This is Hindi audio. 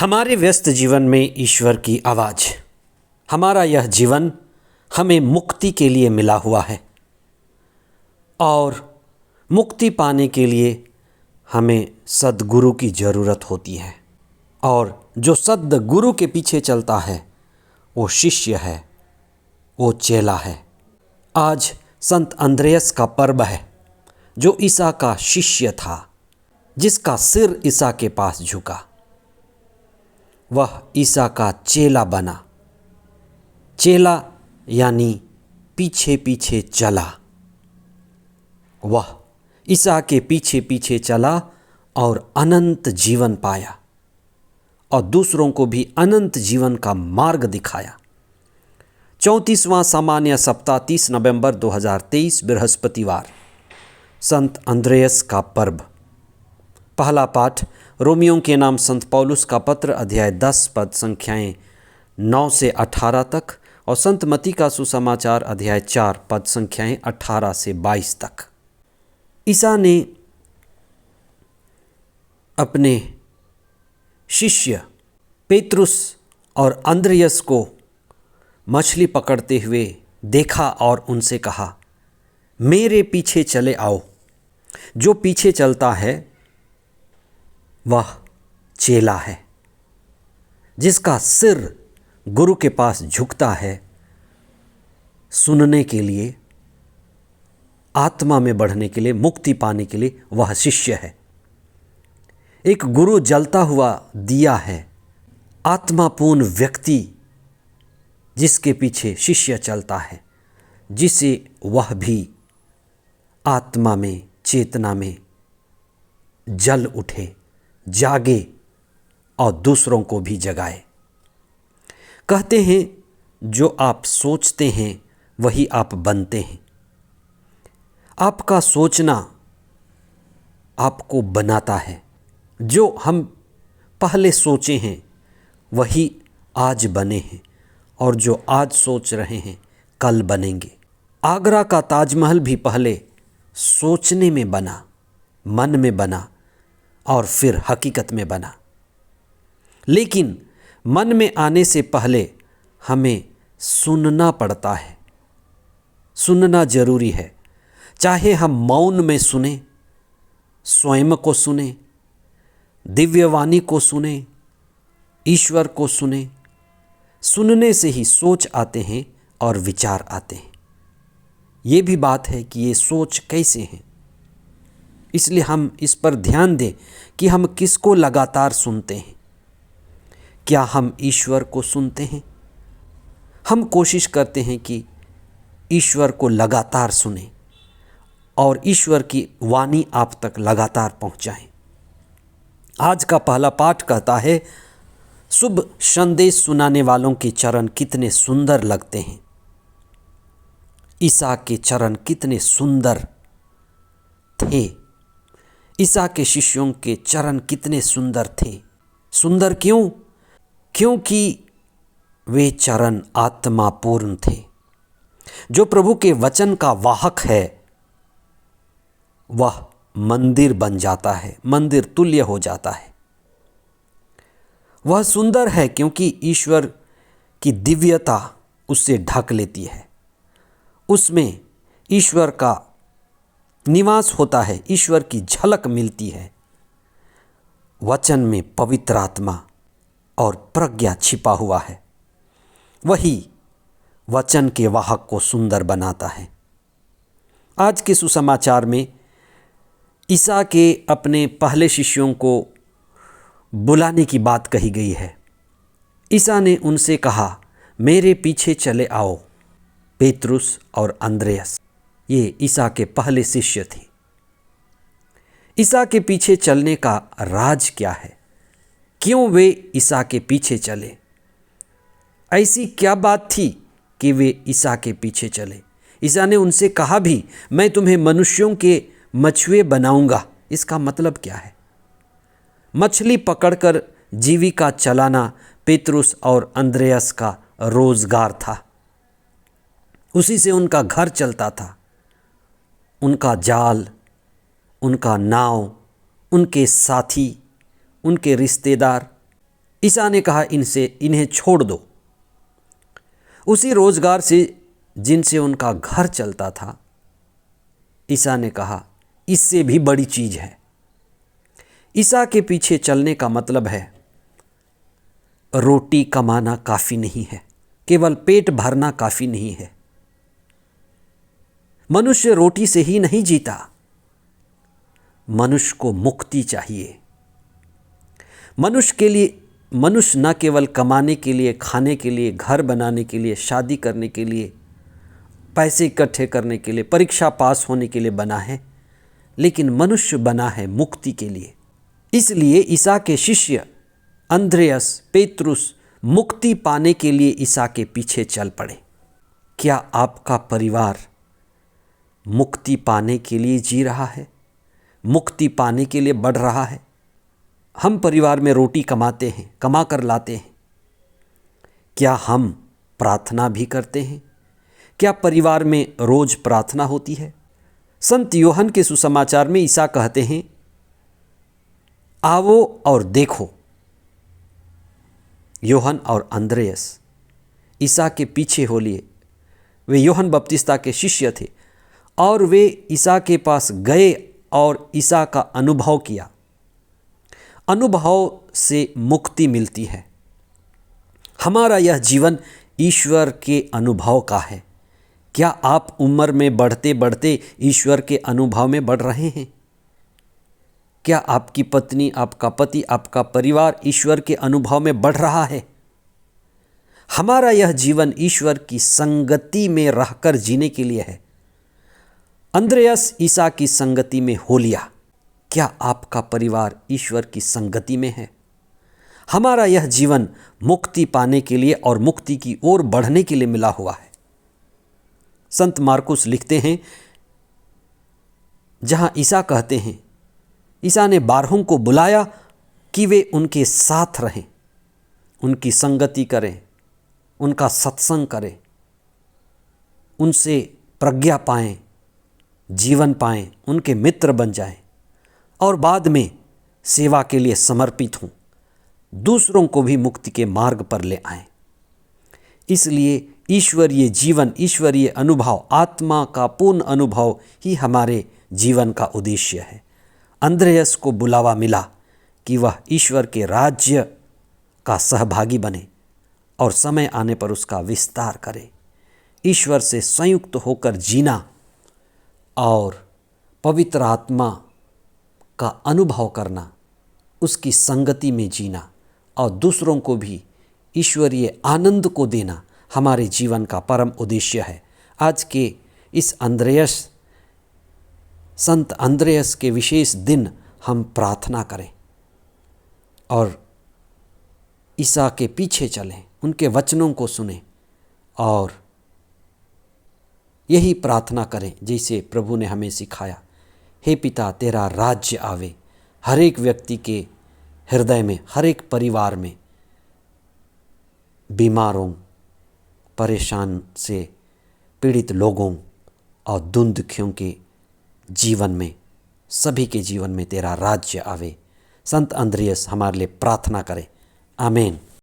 हमारे व्यस्त जीवन में ईश्वर की आवाज़। हमारा यह जीवन हमें मुक्ति के लिए मिला हुआ है और मुक्ति पाने के लिए हमें सद्गुरु की ज़रूरत होती है। और जो सद्गुरु के पीछे चलता है वो शिष्य है, वो चेला है। आज संत अंद्रयास का पर्व है, जो ईसा का शिष्य था, जिसका सिर ईसा के पास झुका। वह ईसा का चेला बना। चेला यानी पीछे पीछे चला। वह ईसा के पीछे पीछे चला और अनंत जीवन पाया और दूसरों को भी अनंत जीवन का मार्ग दिखाया। 34वां सामान्य सप्ताह 30 नवंबर 2023 बृहस्पतिवार, संत अंद्रयास का पर्व। पहला पाठ रोमियों के नाम संत पौलुस का पत्र अध्याय 10 पद संख्याएं 9 से 18 तक और संत मती का सुसमाचार अध्याय 4 पद संख्याएं 18 से 22 तक। ईसा ने अपने शिष्य पेतरुस और अंद्रयास को मछली पकड़ते हुए देखा और उनसे कहा, मेरे पीछे चले आओ। जो पीछे चलता है वह चेला है, जिसका सिर गुरु के पास झुकता है। सुनने के लिए, आत्मा में बढ़ने के लिए, मुक्ति पाने के लिए वह शिष्य है। एक गुरु जलता हुआ दिया है, आत्मापूर्ण व्यक्ति जिसके पीछे शिष्य चलता है, जिसे वह भी आत्मा में, चेतना में जल उठे, जागे और दूसरों को भी जगाए। कहते हैं जो आप सोचते हैं वही आप बनते हैं। आपका सोचना आपको बनाता है। जो हम पहले सोचे हैं वही आज बने हैं और जो आज सोच रहे हैं कल बनेंगे। आगरा का ताजमहल भी पहले सोचने में बना, मन में बना और फिर हकीकत में बना। लेकिन मन में आने से पहले हमें सुनना पड़ता है। सुनना जरूरी है। चाहे हम मौन में सुने, स्वयं को सुने, दिव्यवाणी को सुने, ईश्वर को सुने। सुनने से ही सोच आते हैं और विचार आते हैं। ये भी बात है कि ये सोच कैसे हैं। इसलिए हम इस पर ध्यान दें कि हम किसको लगातार सुनते हैं। क्या हम ईश्वर को सुनते हैं? हम कोशिश करते हैं कि ईश्वर को लगातार सुनें और ईश्वर की वाणी आप तक लगातार पहुंचाएं। आज का पहला पाठ कहता है, शुभ संदेश सुनाने वालों के चरण कितने सुंदर लगते हैं। ईसा के चरण कितने सुंदर थे। ईसा के शिष्यों के चरण कितने सुंदर थे। सुंदर क्यों? क्योंकि वे चरण आत्मापूर्ण थे। जो प्रभु के वचन का वाहक है वह मंदिर बन जाता है, मंदिर तुल्य हो जाता है। वह सुंदर है क्योंकि ईश्वर की दिव्यता उससे ढक लेती है। उसमें ईश्वर का निवास होता है, ईश्वर की झलक मिलती है। वचन में पवित्र आत्मा और प्रज्ञा छिपा हुआ है। वही वचन के वाहक को सुंदर बनाता है। आज के सुसमाचार में ईसा के अपने पहले शिष्यों को बुलाने की बात कही गई है। ईसा ने उनसे कहा, मेरे पीछे चले आओ। पेतरुस और अंद्रयास ये ईसा के पहले शिष्य थे। ईसा के पीछे चलने का राज क्या है? क्यों वे ईसा के पीछे चले? ऐसी क्या बात थी कि वे ईसा के पीछे चले? ईसा ने उनसे कहा भी, मैं तुम्हें मनुष्यों के मछुए बनाऊंगा। इसका मतलब क्या है? मछली पकड़कर जीविका चलाना पेतरुस और अंद्रयास का रोजगार था। उसी से उनका घर चलता था। उनका जाल, उनका नाव, उनके साथी, उनके रिश्तेदार ईसा ने कहा इन्हें छोड़ दो। उसी रोजगार से जिनसे उनका घर चलता था, ईसा ने कहा इससे भी बड़ी चीज है। ईसा के पीछे चलने का मतलब है रोटी कमाना काफी नहीं है, केवल पेट भरना काफी नहीं है। मनुष्य रोटी से ही नहीं जीता, मनुष्य को मुक्ति चाहिए। मनुष्य न केवल कमाने के लिए, खाने के लिए, घर बनाने के लिए, शादी करने के लिए, पैसे इकट्ठे करने के लिए, परीक्षा पास होने के लिए बना है, लेकिन मनुष्य बना है मुक्ति के लिए। इसलिए ईसा के शिष्य अंद्रयास, पेतरुस मुक्ति पाने के लिए ईसा के पीछे चल पड़े। क्या आपका परिवार मुक्ति पाने के लिए जी रहा है? मुक्ति पाने के लिए बढ़ रहा है? हम परिवार में रोटी कमाते हैं, कमा कर लाते हैं। क्या हम प्रार्थना भी करते हैं? क्या परिवार में रोज प्रार्थना होती है? संत यूहन्ना के सुसमाचार में ईसा कहते हैं, आओ और देखो। यूहन्ना और अंद्रयास ईसा के पीछे हो लिए। वे यूहन्ना बपतिस्ता के शिष्य थे और वे ईसा के पास गए और ईसा का अनुभव किया। अनुभव से मुक्ति मिलती है। हमारा यह जीवन ईश्वर के अनुभव का है। क्या आप उम्र में बढ़ते बढ़ते ईश्वर के अनुभव में बढ़ रहे हैं? क्या आपकी पत्नी, आपका पति, आपका परिवार ईश्वर के अनुभव में बढ़ रहा है? हमारा यह जीवन ईश्वर की संगति में रहकर जीने के लिए है। अंद्रयास ईसा की संगति में हो लिया। क्या आपका परिवार ईश्वर की संगति में है? हमारा यह जीवन मुक्ति पाने के लिए और मुक्ति की ओर बढ़ने के लिए मिला हुआ है। संत मार्कुस लिखते हैं, जहां ईसा कहते हैं, ईसा ने 12 को बुलाया कि वे उनके साथ रहें, उनकी संगति करें, उनका सत्संग करें, उनसे प्रज्ञा पाएं, जीवन पाएं, उनके मित्र बन जाएं और बाद में सेवा के लिए समर्पित हों, दूसरों को भी मुक्ति के मार्ग पर ले आएं। इसलिए ईश्वरीय जीवन, ईश्वरीय अनुभव, आत्मा का पूर्ण अनुभव ही हमारे जीवन का उद्देश्य है। अंद्रयास को बुलावा मिला कि वह ईश्वर के राज्य का सहभागी बने और समय आने पर उसका विस्तार करे। ईश्वर से संयुक्त होकर जीना और पवित्र आत्मा का अनुभव करना, उसकी संगति में जीना और दूसरों को भी ईश्वरीय आनंद को देना हमारे जीवन का परम उद्देश्य है। आज के इस संत अंद्रयास के विशेष दिन हम प्रार्थना करें और ईसा के पीछे चलें, उनके वचनों को सुनें और यही प्रार्थना करें जैसे प्रभु ने हमें सिखाया। हे पिता, तेरा राज्य आवे हर एक व्यक्ति के हृदय में, हर एक परिवार में, बीमारों, परेशान से पीड़ित लोगों और दुखियों के जीवन में, सभी के जीवन में तेरा राज्य आवे। संत अंद्रयास हमारे लिए प्रार्थना करें। आमीन।